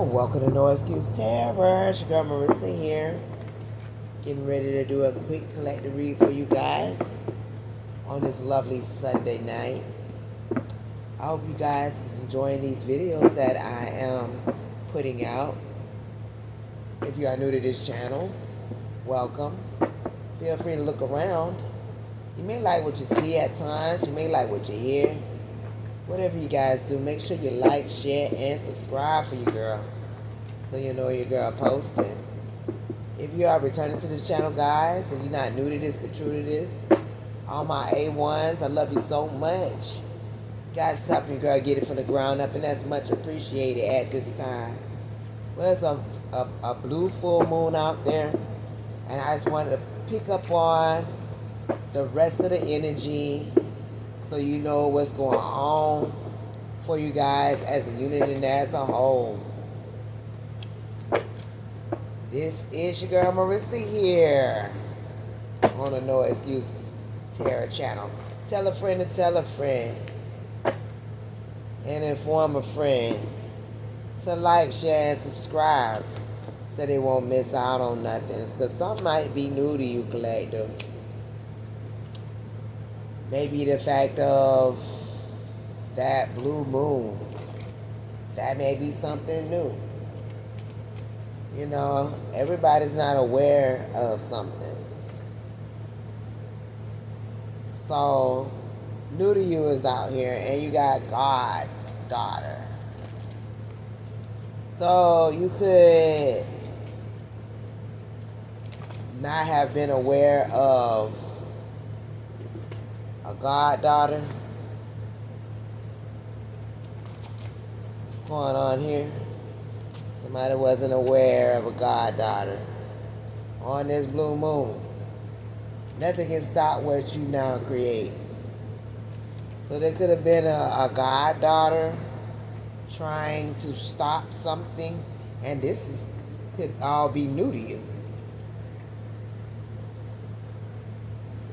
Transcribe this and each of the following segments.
Oh, welcome to No Excuse Terror. It's your girl Marissa here. Getting ready to do a quick collective read for you guys on this lovely Sunday night. I hope you guys is enjoying these videos that I am putting out. If you are new to this channel, welcome. Feel free to look around. You may like what you see at times. You may like what you hear. Whatever you guys do, make sure you like, share, and subscribe for your girl, so you know your girl posting. If you are returning to the channel, guys, and you're not new to this but true to this, all my A1s, I love you so much. Guys, helping your girl get it from the ground up, and that's much appreciated at this time. Well, it's a blue full moon out there, and I just wanted to pick up on the rest of the energy so you know what's going on for you guys as a unit and as a whole. This is your girl Marissa here on the No Excuse Terror channel. Tell a friend to tell a friend and inform a friend to like, share, and subscribe so they won't miss out on nothing. Because some might be new to you, collective. Maybe the fact of that blue moon. That may be something new. You know, everybody's not aware of something. So, new to you is out here, and you got God, daughter. So, you could not have been aware of a goddaughter. What's going on here? Somebody wasn't aware of a goddaughter on this blue moon. Nothing can stop what you now create. So there could have been a goddaughter trying to stop something, and could all be new to you.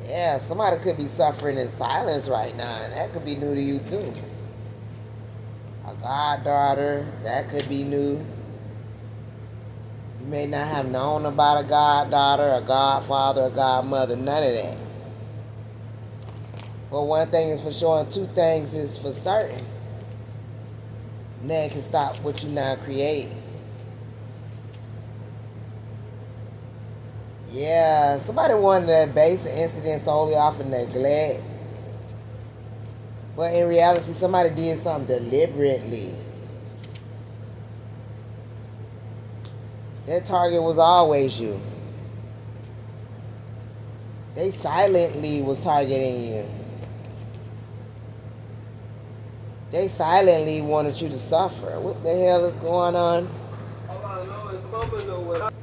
Yeah, somebody could be suffering in silence right now, and that could be new to you too. A goddaughter, that could be new. You may not have known about a goddaughter, a godfather, a godmother, none of that. But one thing is for sure, and two things is for certain. Nothing can stop what you now create. Yeah, somebody wanted to base the incident solely off of neglect. But in reality, somebody did something deliberately. Their target was always you. They silently was targeting you. They silently wanted you to suffer. What the hell is going on? All I know is mama know what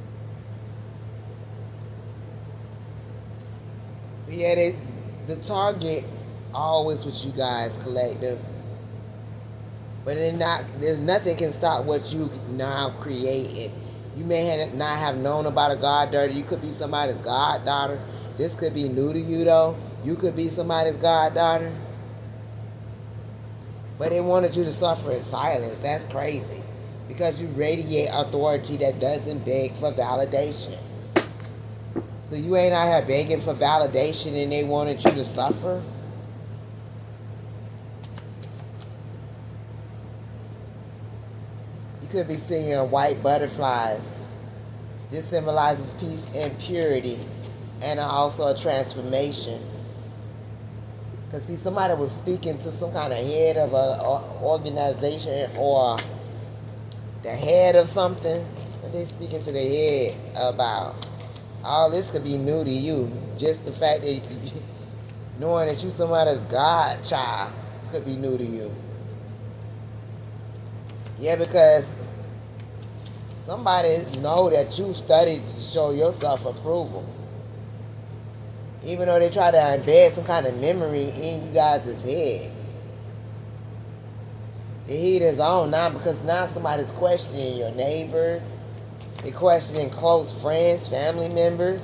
Yeah, the target always with you guys, collective. But there's nothing can stop what you now created. You may not have known about a goddaughter. You could be somebody's goddaughter. This could be new to you, though. You could be somebody's goddaughter. But they wanted you to suffer in silence. That's crazy. Because you radiate authority that doesn't beg for validation. So you ain't out here begging for validation and they wanted you to suffer? You could be seeing white butterflies. This symbolizes peace and purity and also a transformation. Because see, somebody was speaking to some kind of head of an organization or the head of something. What they speaking to the head about? All this could be new to you. Just the fact that knowing that you somebody's godchild could be new to you. Yeah, because somebody know that you studied to show yourself approval. Even though they try to embed some kind of memory in you guys' head. The heat is on now because now somebody's questioning your neighbors. They're questioning close friends, family members.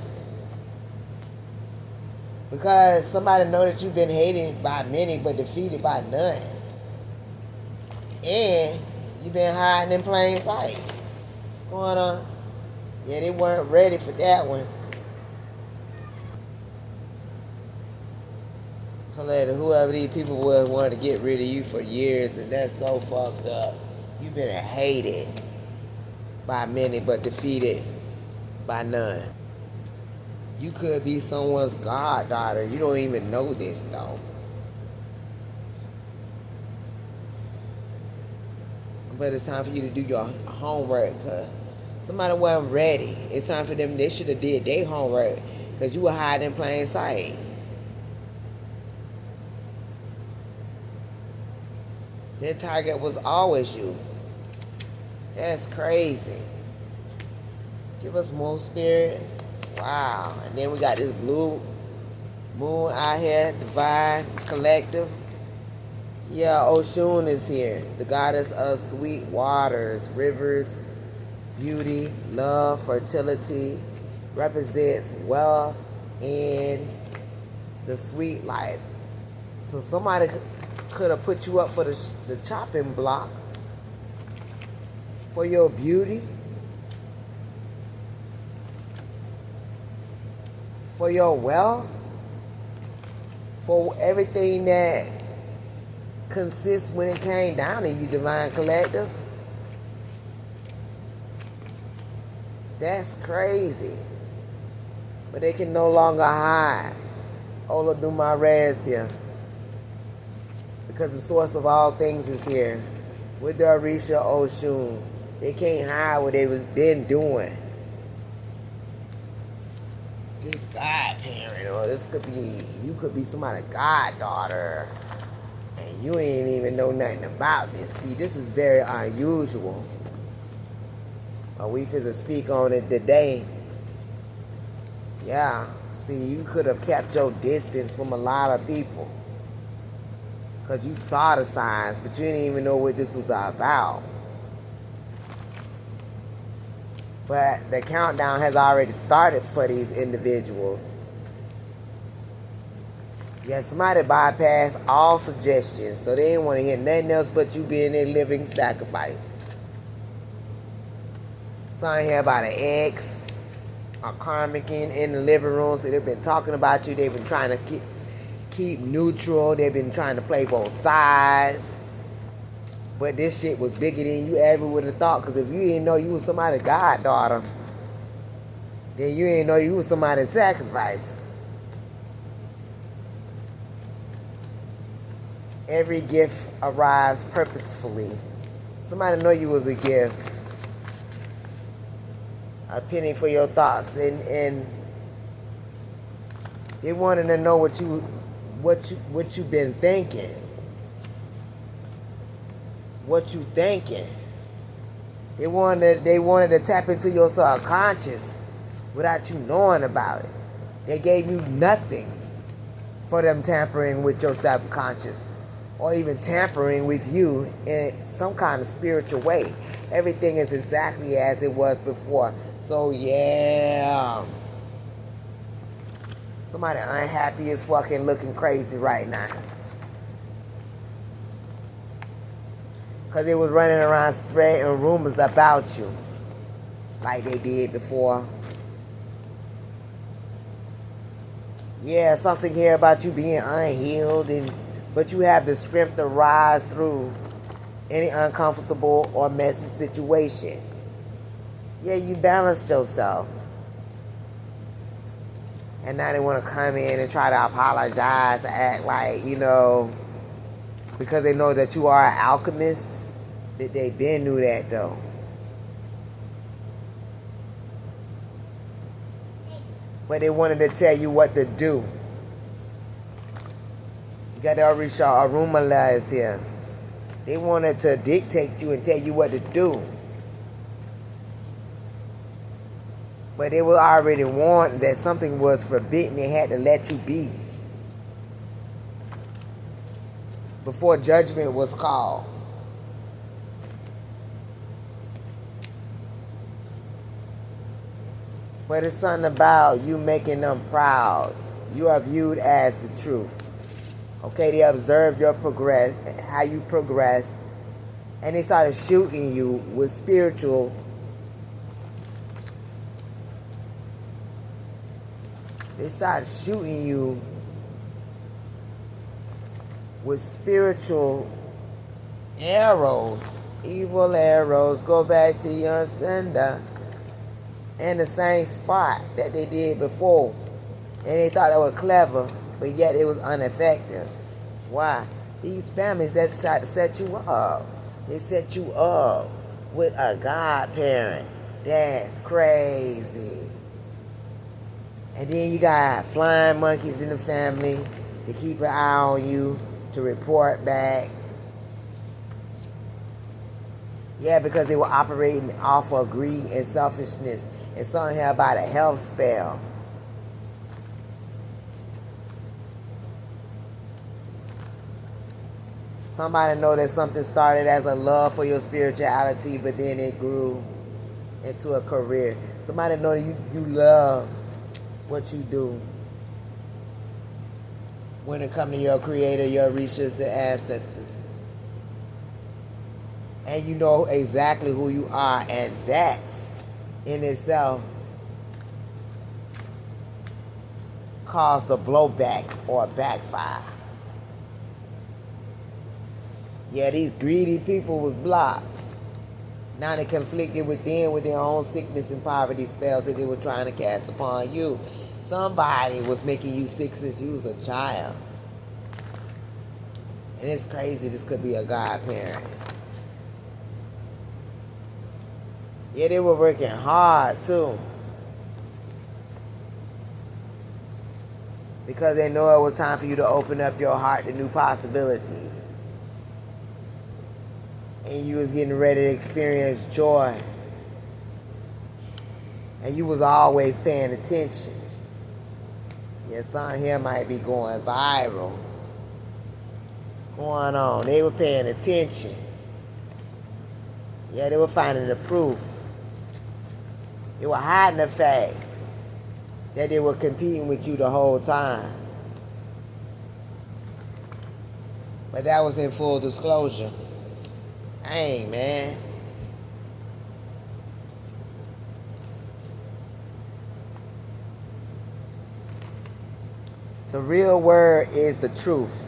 Because somebody know that you've been hated by many but defeated by none. And You been hiding in plain sight. What's going on? Yeah, they weren't ready for that one. Whoever these people was wanted to get rid of you for years, and that's so fucked up. You've been hated by many, but defeated by none. You could be someone's goddaughter. You don't even know this, though. But it's time for you to do your homework, because somebody wasn't ready. It's time for them. They should have did their homework, because you were hiding in plain sight. Their target was always you. That's crazy. Give us more, Spirit. Wow. And then we got this blue moon out here, divine, collective. Yeah, Oshun is here. The goddess of sweet waters, rivers, beauty, love, fertility. Represents wealth and the sweet life. So somebody could have put you up for the chopping block for your beauty, for your wealth, for everything that consists when it came down to you, divine collective. That's crazy. But they can no longer hide. Olodumare is here. Because the source of all things is here. With the Orisha Oshun. They can't hide what they was been doing. This godparent, or this could be, you could be somebody's goddaughter. And you ain't even know nothing about this. See, this is very unusual. But we finna speak on it today. Yeah. See, you could have kept your distance from a lot of people. Because you saw the signs, but you didn't even know what this was about. But the countdown has already started for these individuals. Yeah, somebody bypassed all suggestions, so they didn't want to hear nothing else but you being a living sacrifice. So I hear about an ex, a karmic in the living room, so they've been talking about you, they've been trying to keep neutral. They've been trying to play both sides. But this shit was bigger than you ever would have thought. Because if you didn't know you was somebody's goddaughter, then you didn't know you was somebody's sacrifice. Every gift arrives purposefully. Somebody know you was a gift. A penny for your thoughts. And they wanted to know what you've been thinking. What you thinking. They wanted to tap into your subconscious without you knowing about it. They gave you nothing for them tampering with your subconscious or even tampering with you in some kind of spiritual way. Everything is exactly as it was before. So yeah. Somebody unhappy is fucking looking crazy right now. Because they was running around spreading rumors about you. Like they did before. Yeah, something here about you being unhealed. But you have the strength to rise through any uncomfortable or messy situation. Yeah, you balanced yourself. And now they want to come in and try to apologize, act like, because they know that you are an alchemist. That they been knew that though. But they wanted to tell you what to do. You got the Orisha Orunmila is here. They wanted to dictate you and tell you what to do. But they were already warned that something was forbidden. They had to let you be. Before judgment was called. But it's something about you making them proud. You are viewed as the truth. Okay, they observe your progress, how you progress, And they started shooting you with spiritual. They started shooting you with spiritual arrows, evil arrows. Go back to your sender in the same spot that they did before. And they thought they were clever, but yet it was ineffective. Why? These families that tried to set you up. They set you up with a godparent. That's crazy. And then you got flying monkeys in the family to keep an eye on you, to report back. Yeah, because they were operating off of greed and selfishness. And something here about a health spell. Somebody know that something started as a love for your spirituality, but then it grew into a career. Somebody know that you love what you do. When it comes to your creator, your reachers, the ancestors. And you know exactly who you are, and that in itself caused a blowback or a backfire. Yeah, these greedy people was blocked. Now they conflicted within with their own sickness and poverty spells that they were trying to cast upon you. Somebody was making you sick since you was a child. And it's crazy, this could be a godparent. Yeah, they were working hard too. Because they know it was time for you to open up your heart to new possibilities. And you was getting ready to experience joy. And you was always paying attention. Yeah, something here might be going viral. What's going on? They were paying attention. Yeah, they were finding the proof. They were hiding the fact that they were competing with you the whole time. But that was in full disclosure. Dang, man. The real word is the truth,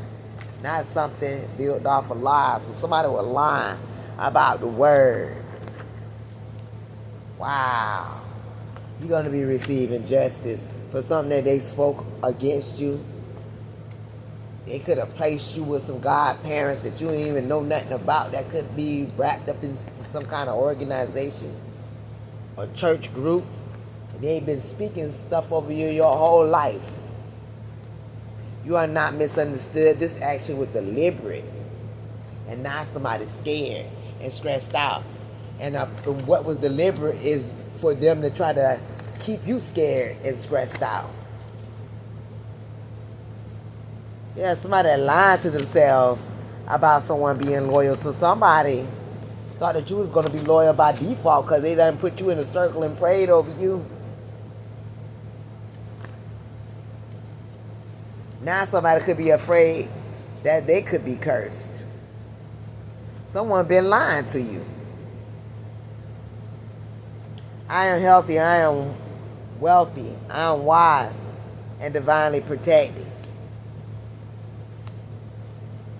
not something built off of lies. So somebody was lying about the word. Wow. You're going to be receiving justice for something that they spoke against you. They could have placed you with some godparents that you didn't even know nothing about that could be wrapped up into some kind of organization or church group. And they've been speaking stuff over you your whole life. You are not misunderstood. This action was deliberate. And now somebody's scared and stressed out. And what was deliberate is for them to try to keep you scared and stressed out. Yeah, somebody that lied to themselves about someone being loyal. So somebody thought that you was going to be loyal by default because they done put you in a circle and prayed over you. Now somebody could be afraid that they could be cursed. Someone been lying to you. I am healthy, I am wealthy, I am wise and divinely protected.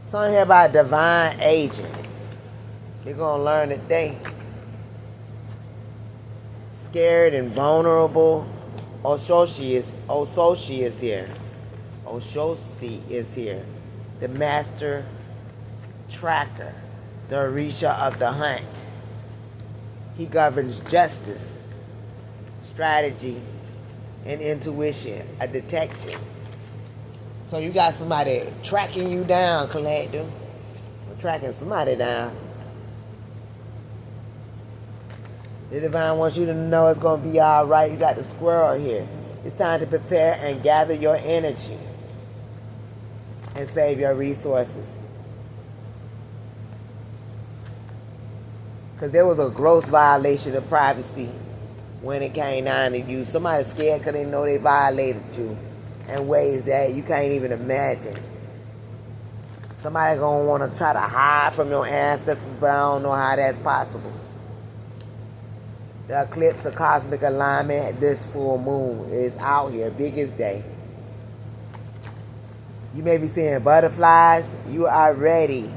Something here about divine agent. You're going to learn today. Scared and vulnerable. Oshoshi is here. Oshoshi is here. The master tracker. The Orisha of the hunt. He governs justice, strategy, and intuition, a detection. So you got somebody tracking you down, collective. Or tracking somebody down. The divine wants you to know it's going to be all right. You got the squirrel here. It's time to prepare and gather your energy and save your resources. Because there was a gross violation of privacy when it came down to you. Somebody's scared because they know they violated you in ways that you can't even imagine. Somebody gonna want to try to hide from your ancestors, but I don't know how that's possible. The eclipse of cosmic alignment, this full moon is out here, biggest day. You may be seeing butterflies. You are ready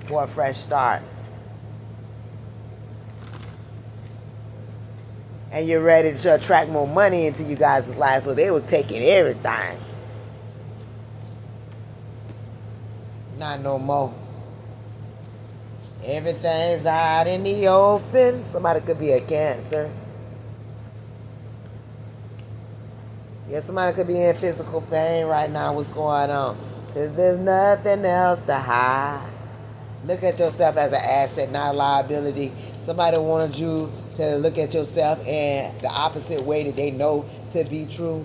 for a fresh start. And you're ready to attract more money into you guys' lives, so they were taking everything. Not no more. Everything's out in the open. Somebody could be a Cancer. Yeah, somebody could be in physical pain right now. What's going on? Because there's nothing else to hide. Look at yourself as an asset, not a liability. Somebody wanted you to look at yourself in the opposite way that they know to be true.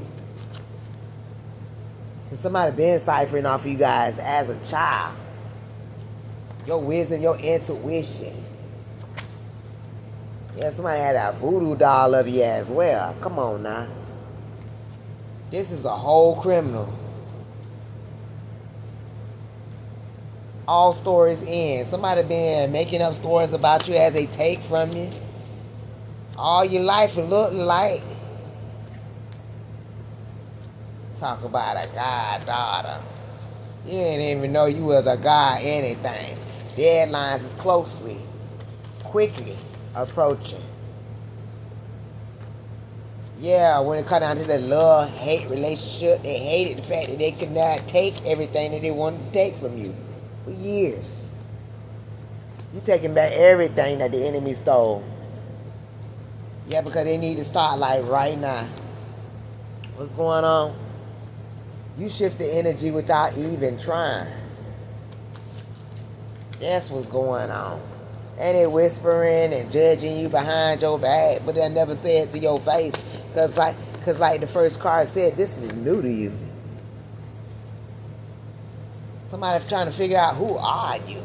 Because somebody been ciphering off you guys as a child. Your wisdom, your intuition. Yeah, somebody had a voodoo doll of you as well. Come on now. This is a whole criminal. All stories end. Somebody been making up stories about you as they take from you. All your life it looked like. Talk about a goddaughter. You didn't even know you was a god anything. Deadlines is quickly approaching. Yeah, when it comes down to the love-hate relationship, they hated the fact that they could not take everything that they wanted to take from you for years. You taking back everything that the enemy stole. Yeah, because they need to start like right now. What's going on? You shift the energy without even trying. That's what's going on. And they whispering and judging you behind your back, but they'll never say it to your face. Cause like the first card said, this was new to you. Somebody's trying to figure out who are you.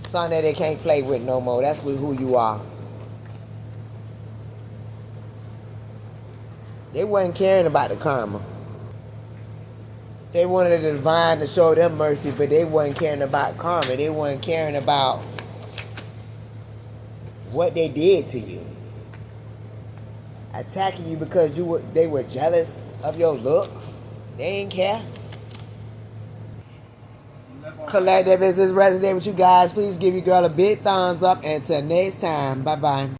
Something that they can't play with no more. That's who you are. They wasn't caring about the karma. They wanted the divine to show them mercy, but they wasn't caring about karma. They wasn't caring about what they did to you. Attacking you because they were jealous of your looks. They didn't care. Collective, is this resonating with you guys? Please give your girl a big thumbs up. And until next time, bye-bye.